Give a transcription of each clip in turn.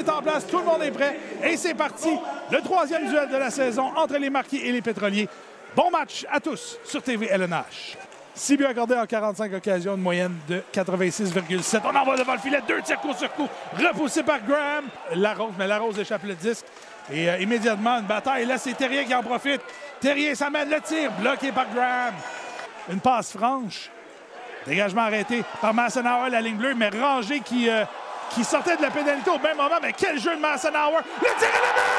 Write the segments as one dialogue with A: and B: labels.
A: est en place, tout le monde est prêt. Et c'est parti, le troisième duel de la saison entre les Marquis et les Pétroliers. Bon match à tous sur TV LNH. 6 buts accordés en 45 occasions, une moyenne de 86,7. On envoie devant le filet, 2 tirs coup sur coup, repoussé par Graham. Larose, mais Larose échappe le disque. Et immédiatement, une bataille. Là, c'est Terrier qui en profite. Terrier s'amène le tir, bloqué par Graham. Une passe franche. Dégagement arrêté par Massenauer, la ligne bleue, mais Rangé qui sortait de la pénalité au même moment. Mais quel jeu de Massenauer! Le tir à la main!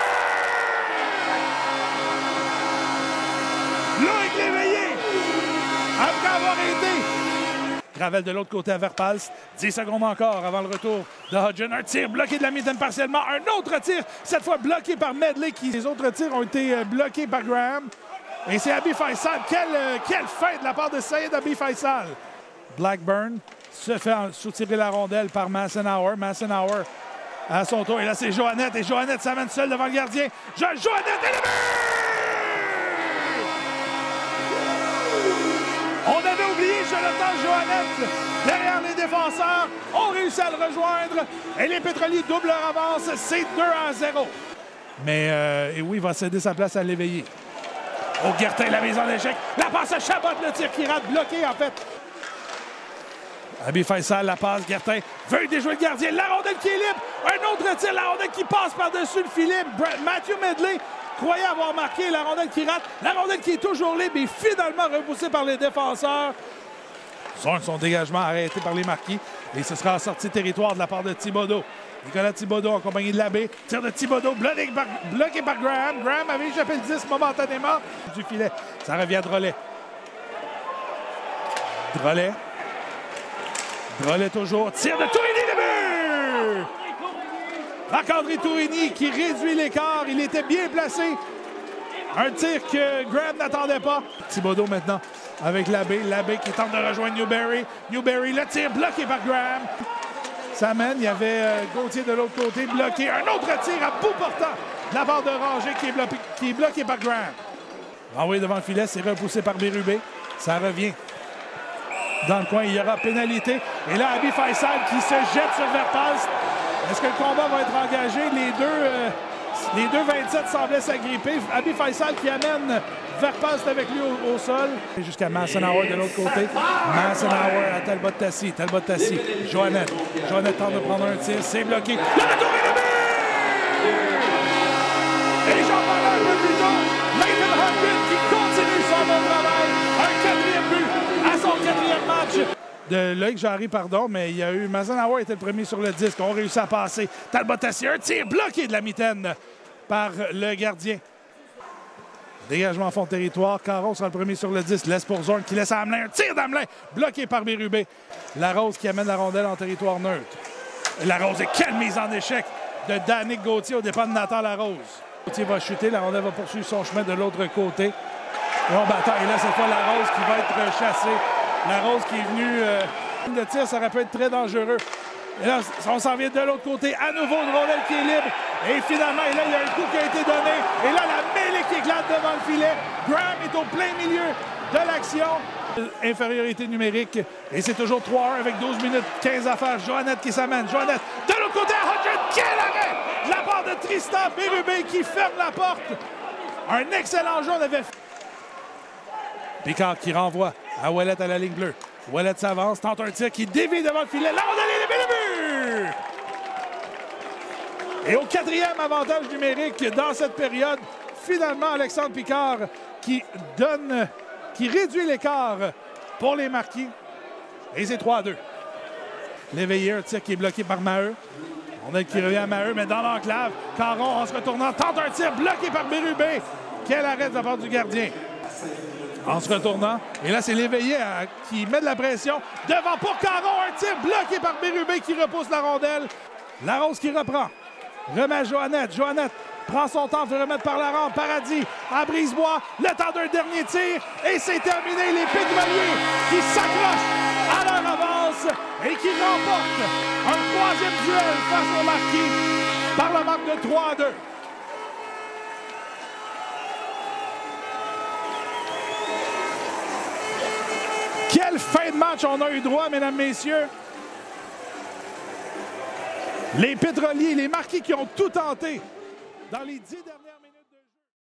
A: Loïc Léveillé, après avoir été. Gravel de l'autre côté à Verpals. 10 secondes encore avant le retour de Hodgson. Un tir bloqué de la mitaine partiellement. Un autre tir, cette fois bloqué par Medley. Les autres tirs ont été bloqués par Graham. Et c'est Abi Faisal. Quelle fin de la part de Saïd Abi Faisal. Blackburn se fait soutirer la rondelle par Massenauer. Massenauer à son tour. Et là, c'est Joannette. Et Joannette s'amène seul devant le gardien. Joannette est le but! On avait oublié Jonathan Joannette derrière les défenseurs. On réussit à le rejoindre. Et les Pétroliers doublent leur avance. C'est 2-0. Mais et oui, il va céder sa place à Léveillé. Au Guertin, la mise en échec. La passe à Chabot, le tir qui rate, bloqué en fait. Abi Faisal, la passe. Guertin veut déjouer le gardien. La rondelle qui est libre. Un autre tir. La rondelle qui passe par-dessus le filet. Matthew Medley croyait avoir marqué. La rondelle qui rate. La rondelle qui est toujours libre et finalement repoussée par les défenseurs. Son dégagement arrêté par les Marquis. Et ce sera en sortie de territoire de la part de Thibodeau. Nicolas Thibodeau en compagnie de Labbé. Tir de Thibodeau bloqué par Graham. Graham avait échappé le 10 momentanément du filet. Ça revient à Drolet. Drolet toujours. Tir de Tourini, le but! Marc-André Tourini qui réduit l'écart. Il était bien placé. Un tir que Graham n'attendait pas. Thibodeau maintenant avec Labbé. Labbé qui tente de rejoindre Newberry. Newberry, le tir bloqué par Graham. Ça mène. Il y avait Gauthier de l'autre côté bloqué. Un autre tir à bout portant de la part de Rangé qui est bloqué par Graham. Envoyé devant le filet, c'est repoussé par Bérubé. Ça revient dans le coin. Il y aura pénalité. Et là, Abi Faisal qui se jette sur Verpals. Est-ce que le combat va être engagé? Les deux 27 semblaient s'agripper. Abi Faisal qui amène Verpals avec lui au sol. Jusqu'à Massenauer de l'autre côté. Massenauer à Talbot-Tassi. Talbot-Tassi. Joannette. Joannette tente de prendre un tir. C'est bloqué. Le retour est le but! Et j'en parlais un peu plus tôt. Nathan Hudson qui continue son bon travail. Un quatrième but à son quatrième match. De Loïc Jarry, pardon, mais il y a eu Massenauer était le premier sur le disque. On réussit à passer. Talbot-Tassi, un tir bloqué de la mitaine par le gardien. Dégagement en fond de territoire. Caron sera le premier sur le disque. Laisse pour Zorn qui laisse à Hamelin. Un tir d'Hamelin bloqué par Bérubé. Larose qui amène la rondelle en territoire neutre. Larose et quelle mise en échec de Danick Gauthier au départ de Nathan Larose. Gauthier va chuter. La rondelle va poursuivre son chemin de l'autre côté. Bon battant. Et là, cette fois, Larose qui va être chassé. Larose qui est venu. Le tir, ça aurait pu être très dangereux. Et là, on s'en vient de l'autre côté. À nouveau, une rondelle qui est libre. Et finalement, et là, il y a un coup qui a été donné. Et là, la mêlée qui éclate devant le filet. Graham est au plein milieu de l'action. Infériorité numérique. Et c'est toujours 3-1 avec 12 minutes 15 à faire. Joannette qui s'amène. Joannette de l'autre côté à Hodgson. Quel arrêt de la part de Tristan Bérubé qui ferme la porte. Un excellent jeu. On avait Picard qui renvoie à Ouellet à la ligne bleue. Ouellet s'avance, tente un tir qui dévie devant le filet. La rondelle est le but! Et au quatrième avantage numérique dans cette période, finalement Alexandre Picard qui réduit l'écart pour les Marquis. Et c'est 3-2. L'éveillé, un tir qui est bloqué par Maheu. Rondelle qui revient à Maheu, mais dans l'enclave. Caron, en se retournant, tente un tir bloqué par Bérubé. Quel arrêt de la part du gardien. En se retournant. Et là, c'est Léveillé qui met de la pression. Devant pour Caron, un tir bloqué par Bérubé qui repousse la rondelle. Larose qui reprend. Remet à Joannette. Joannette prend son temps de remettre par la rampe. Paradis à Brisebois. Le temps d'un dernier tir. Et c'est terminé. Les Pétroliers qui s'accrochent à leur avance et qui remportent un troisième duel face aux Marquis par la marque de 3-2. Quelle fin de match on a eu droit, mesdames, messieurs. Les pétroliers, les marquis qui ont tout tenté dans les 10 dernières minutes.